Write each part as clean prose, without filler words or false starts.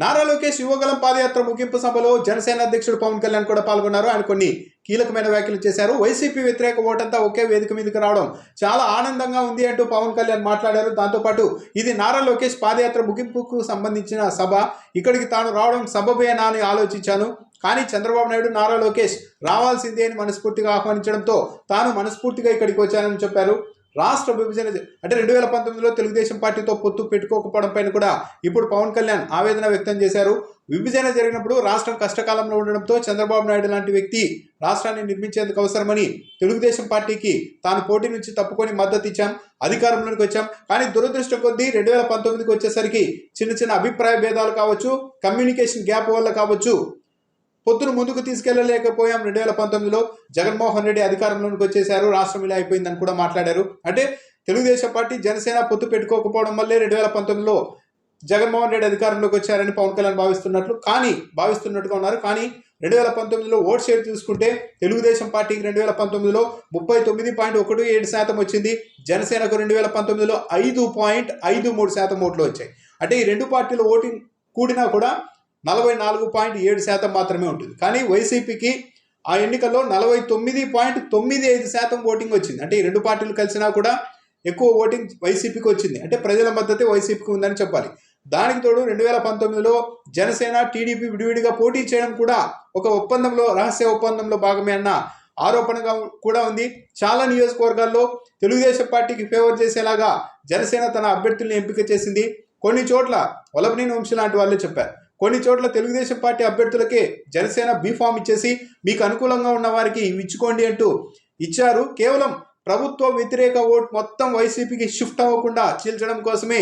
నారా లోకేష్ యువగలం పాదయాత్ర ముగింపు సభలో జనసేన అధ్యక్షుడు పవన్ కళ్యాణ్ కూడా పాల్గొన్నారు. ఆయన కొన్ని కీలకమైన వ్యాఖ్యలు చేశారు. వైసీపీ వ్యతిరేక ఓటంతా ఒకే వేదిక మీదకి రావడం చాలా ఆనందంగా ఉంది అంటూ పవన్ కళ్యాణ్ మాట్లాడారు. దాంతోపాటు ఇది నారా లోకేష్ పాదయాత్ర ముగింపుకు సంబంధించిన సభ, ఇక్కడికి తాను రావడం సబబేనా అని ఆలోచించాను. కానీ చంద్రబాబు నాయుడు నారా లోకేష్ రావాల్సిందే అని మనస్ఫూర్తిగా ఆహ్వానించడంతో తాను మనస్ఫూర్తిగా ఇక్కడికి వచ్చానని చెప్పారు. రాష్ట్ర విభజన అంటే 2019లో తెలుగుదేశం పార్టీతో పొత్తు పెట్టుకోకపోవడం పైన కూడా ఇప్పుడు పవన్ కళ్యాణ్ ఆవేదన వ్యక్తం చేశారు. విభజన జరిగినప్పుడు రాష్ట్రం కష్టకాలంలో ఉండడంతో చంద్రబాబు నాయుడు లాంటి వ్యక్తి రాష్ట్రాన్ని నిర్మించేందుకు అవసరమని తెలుగుదేశం పార్టీకి తాను పోటీ నుంచి తప్పుకొని మద్దతు ఇచ్చాం, అధికారంలోకి వచ్చాం. కానీ దురదృష్టం కొద్దీ 2019కి వచ్చేసరికి చిన్న చిన్న అభిప్రాయ భేదాలు కావచ్చు, కమ్యూనికేషన్ గ్యాప్ వల్ల కావచ్చు, పొత్తును ముందుకు తీసుకెళ్లలేకపోయాం. 2019లో జగన్మోహన్ రెడ్డి అధికారంలోకి వచ్చేశారు, రాష్ట్రం ఇలా అయిపోయిందని కూడా మాట్లాడారు. అంటే తెలుగుదేశం పార్టీ జనసేన పొత్తు పెట్టుకోకపోవడం వల్లే 2019లో జగన్మోహన్ రెడ్డి అధికారంలోకి వచ్చారని పవన్ కళ్యాణ్ భావిస్తున్నట్టుగా ఉన్నారు. కానీ 2019లో ఓట్ షేర్ చూసుకుంటే తెలుగుదేశం పార్టీకి 2019లో 39.17% వచ్చింది. జనసేనకు 2019లో 5.53% ఓట్లు వచ్చాయి. అంటే ఈ రెండు పార్టీల ఓటింగ్ కూడినా కూడా 44.7% మాత్రమే ఉంటుంది. కానీ వైసీపీకి ఆ ఎన్నికల్లో 49.95% ఓటింగ్ వచ్చింది. అంటే ఈ రెండు పార్టీలు కలిసినా కూడా ఎక్కువ ఓటింగ్ వైసీపీకి వచ్చింది. అంటే ప్రజల మద్దతే వైసీపీకి ఉందని చెప్పాలి. దానికి తోడు 2019లో జనసేన టీడీపీ విడివిడిగా పోటీ చేయడం కూడా ఒక ఒప్పందంలో, రహస్య ఒప్పందంలో భాగమే అన్న ఆరోపణగా కూడా ఉంది. చాలా నియోజకవర్గాల్లో తెలుగుదేశం పార్టీకి ఫేవర్ చేసేలాగా జనసేన తన అభ్యర్థుల్ని ఎంపిక చేసింది. కొన్ని చోట్ల వల్లభనేని వంశీ లాంటి వాళ్ళే చెప్పారు. కొన్ని చోట్ల తెలుగుదేశం పార్టీ అభ్యర్థులకే జనసేన బీఫామ్ ఇచ్చేసి మీకు అనుకూలంగా ఉన్న వారికి ఇచ్చుకోండి అంటూ ఇచ్చారు. కేవలం ప్రభుత్వ వ్యతిరేక ఓట్ మొత్తం వైసీపీకి షిఫ్ట్ అవ్వకుండా చీల్చడం కోసమే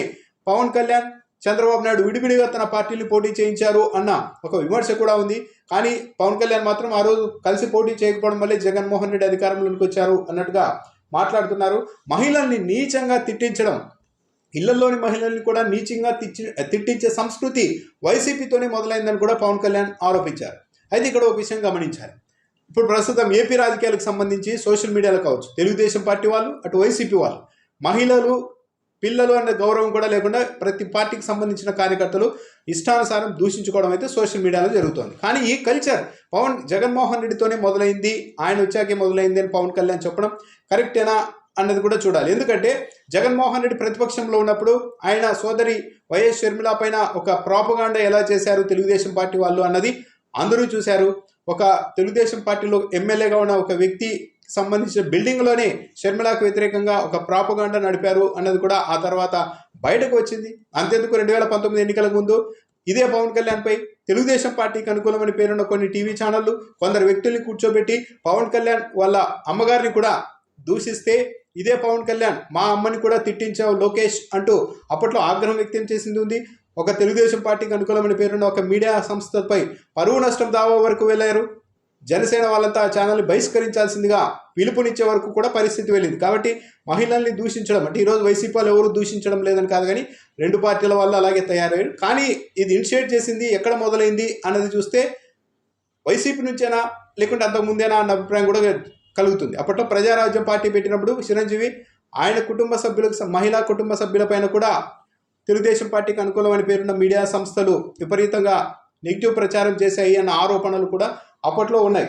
పవన్ కళ్యాణ్, చంద్రబాబు నాయుడు విడివిడిగా తన పార్టీని పోటీ చేయించారు అన్న ఒక విమర్శ కూడా ఉంది. కానీ పవన్ కళ్యాణ్ మాత్రం ఆ రోజు కలిసి పోటీ చేయకపోవడం వల్లే జగన్మోహన్ రెడ్డి అధికారంలోకి వచ్చారు అన్నట్టుగా మాట్లాడుతున్నారు. మహిళల్ని నీచంగా తిట్టించడం, ఇళ్లలోని మహిళల్ని కూడా నీచంగా తిట్టించే సంస్కృతి వైసీపీతోనే మొదలైందని కూడా పవన్ కళ్యాణ్ ఆరోపించారు. అయితే ఇక్కడ ఒక విషయం గమనించాలి. ఇప్పుడు ప్రస్తుతం ఏపీ రాజకీయాలకు సంబంధించి సోషల్ మీడియాలో కావచ్చు, తెలుగుదేశం పార్టీ వాళ్ళు, అటు వైసీపీ వాళ్ళు, మహిళలు, పిల్లలు అనే గౌరవం కూడా లేకుండా ప్రతి పార్టీకి సంబంధించిన కార్యకర్తలు ఇష్టానుసారం దూషించుకోవడం అయితే సోషల్ మీడియాలో జరుగుతోంది. కానీ ఈ కల్చర్ జగన్మోహన్ రెడ్డితోనే మొదలైంది, ఆయన వచ్చాకే మొదలైంది అని పవన్ కళ్యాణ్ చెప్పడం కరెక్టేనా అన్నది కూడా చూడాలి. ఎందుకంటే జగన్మోహన్ రెడ్డి ప్రతిపక్షంలో ఉన్నప్పుడు ఆయన సోదరి వైఎస్ షర్మిల పైన ఒక ప్రాపగాండా ఎలా చేశారు తెలుగుదేశం పార్టీ వాళ్ళు అన్నది అందరూ చూశారు. ఒక తెలుగుదేశం పార్టీలో ఎమ్మెల్యేగా ఉన్న ఒక వ్యక్తి సంబంధించిన బిల్డింగ్లోనే షర్మిలకు వ్యతిరేకంగా ఒక ప్రాపగాండా నడిపారు అన్నది కూడా ఆ తర్వాత బయటకు వచ్చింది. అంతేందుకు 2019 ఎన్నికలకు ముందు ఇదే పవన్ కళ్యాణ్పై తెలుగుదేశం పార్టీకి అనుకూలమని పేరున్న కొన్ని టీవీ ఛానళ్లు కొందరు వ్యక్తుల్ని కూర్చోబెట్టి పవన్ కళ్యాణ్ వాళ్ళ అమ్మగారిని కూడా దూషిస్తే, ఇదే పవన్ కళ్యాణ్ మా అమ్మని కూడా తిట్టించావు లోకేష్ అంటూ అప్పట్లో ఆగ్రహం వ్యక్తం చేసింది ఉంది. ఒక తెలుగుదేశం పార్టీకి అనుకూలమైన పేరున్న ఒక మీడియా సంస్థపై పరువు నష్టం దావా వరకు వెళ్ళారు. జనసేన వాళ్ళంతా ఆ ఛానల్ని బహిష్కరించాల్సిందిగా పిలుపునిచ్చే వరకు కూడా పరిస్థితి వెళ్ళింది. కాబట్టి మహిళల్ని దూషించడం అంటే ఈరోజు వైసీపీ వాళ్ళు ఎవరు దూషించడం లేదని కాదు, కానీ రెండు పార్టీల వాళ్ళు అలాగే తయారయ్యారు. కానీ ఇది ఇనిషియేట్ చేసింది ఎక్కడ మొదలైంది అన్నది చూస్తే వైసీపీ నుంచేనా లేకుంటే అంతకుముందేనా అన్న అభిప్రాయం కూడా కలుగుతుంది. అప్పట్లో ప్రజారాజ్యం పార్టీ పెట్టినప్పుడు చిరంజీవి ఆయన కుటుంబ సభ్యులకు, మహిళా కుటుంబ సభ్యులపైన కూడా తెలుగుదేశం పార్టీకి అనుకూలమైన పేరున్న మీడియా సంస్థలు విపరీతంగా నెగిటివ్ ప్రచారం చేశాయి అన్న ఆరోపణలు కూడా అప్పట్లో ఉన్నాయి.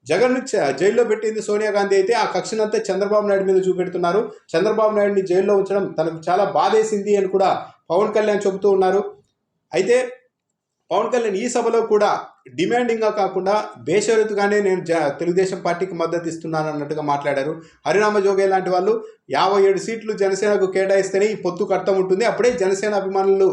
జగన్ జైల్లో పెట్టింది సోనియా గాంధీ అయితే ఆ కక్షనంతా చంద్రబాబు నాయుడు మీద చూపెడుతున్నారు. చంద్రబాబు నాయుడిని జైల్లో ఉంచడం తనకు చాలా బాధేసింది అని కూడా పవన్ కళ్యాణ్ చెబుతూ ఉన్నారు. అయితే పవన్ కళ్యాణ్ ఈ సభలో కూడా డిమాండింగ్గా కాకుండా బేషరతుగానే నేను తెలుగుదేశం పార్టీకి మద్దతు ఇస్తున్నాను అన్నట్టుగా మాట్లాడారు. హరిరామ జోగే లాంటి వాళ్ళు 57 సీట్లు జనసేనకు కేటాయిస్తేనే ఈ పొత్తుకు అర్థం ఉంటుంది, అప్పుడే జనసేన అభిమానులు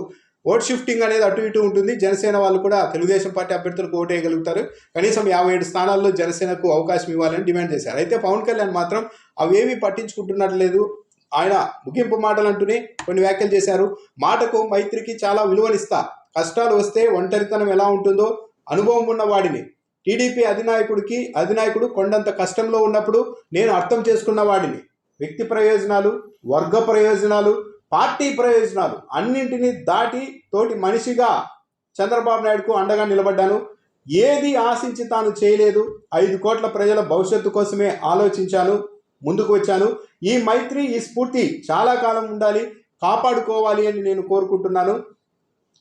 ఓట్ షిఫ్టింగ్ అనేది అటు ఇటు ఉంటుంది, జనసేన వాళ్ళు కూడా తెలుగుదేశం పార్టీ అభ్యర్థులకు ఓటు వేయగలుగుతారు, కనీసం 57 స్థానాల్లో జనసేనకు అవకాశం ఇవ్వాలని డిమాండ్ చేశారు. అయితే పవన్ కళ్యాణ్ మాత్రం అవేమీ పట్టించుకుంటున్నట్లేదు. ఆయన ముగింపు మాటలు అంటూనే కొన్ని వ్యాఖ్యలు చేశారు. మాటకు మైత్రికి చాలా కష్టాలు వస్తే ఒంటరితనం ఎలా ఉంటుందో అనుభవం ఉన్న వాడిని, టీడీపీ అధినాయకుడు కొండంత కష్టంలో ఉన్నప్పుడు నేను అర్థం చేసుకున్న వాడిని, వ్యక్తి ప్రయోజనాలు, వర్గ ప్రయోజనాలు, పార్టీ ప్రయోజనాలు అన్నింటినీ దాటి తోటి మనిషిగా చంద్రబాబు నాయుడుకు అండగా నిలబడ్డాను. ఏది ఆశించి తాను చేయలేదు. 5 కోట్ల ప్రజల భవిష్యత్తు కోసమే ఆలోచించాను, ముందుకు వచ్చాను. ఈ మైత్రి, ఈ స్ఫూర్తి చాలా కాలం ఉండాలి, కాపాడుకోవాలి అని నేను కోరుకుంటున్నాను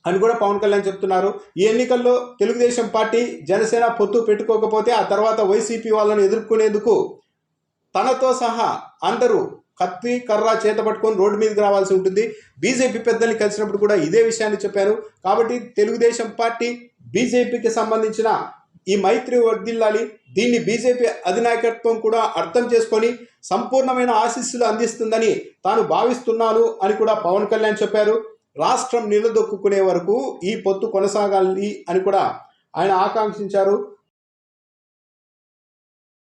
అని కూడా పవన్ కళ్యాణ్ చెప్తున్నారు. ఈ ఎన్నికల్లో తెలుగుదేశం పార్టీ జనసేన పొత్తు పెట్టుకోకపోతే ఆ తర్వాత వైసీపీ వాళ్ళను ఎదుర్కొనేందుకు తనతో సహా అందరూ కత్తి కర్ర చేత పట్టుకొని రోడ్డు మీదకి రావాల్సి ఉంటుంది. బీజేపీ పెద్దల్ని కలిసినప్పుడు కూడా ఇదే విషయాన్ని చెప్పారు. కాబట్టి తెలుగుదేశం పార్టీ బీజేపీకి సంబంధించిన ఈ మైత్రి వర్ధిల్లాలి. దీన్ని బీజేపీ అధినాయకత్వం కూడా అర్థం చేసుకొని సంపూర్ణమైన ఆశీస్సులు అందిస్తుందని తాను భావిస్తున్నాను అని కూడా పవన్ కళ్యాణ్ చెప్పారు. రాష్ట్రం నిలదొక్కునే వరకు ఈ పొత్తు కొనసాగాలి అని కూడా ఆయన ఆకాంక్షించారు.